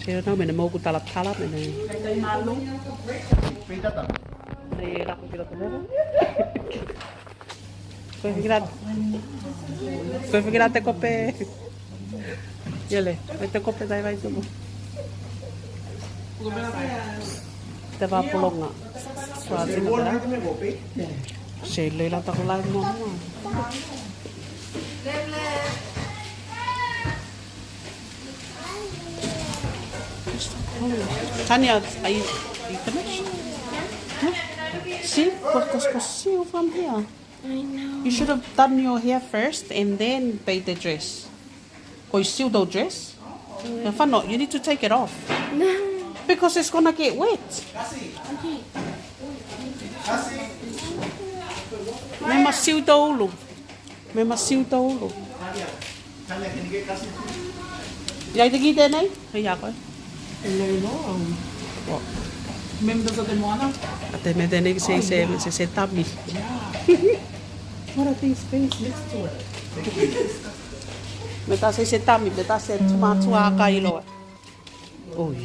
Kaya na, may mo ko talap-talap. Kaya malo. Pinta ta. Nahihirap ko pinatulog. Kaya figurate kope. Yale, ito kope tayo ba ito mo? Ito pa pulong nga. Swati na ba? Silo lang tako lang mo. Tanya, are you finished? Huh? See? Because see from here. I know. You should have done your hair first and then paid the dress. Or you still don't dress? If not, you need to take it off. No. Because it's gonna get wet. May masiw daw ulo. May masiw daw ulo. Yay tagi din ay? Kaya ko. Members of the Moana. Ate me din ay say tabi. What are these things next to it? Meta say tabi, meta say tumatua kailo. Uy.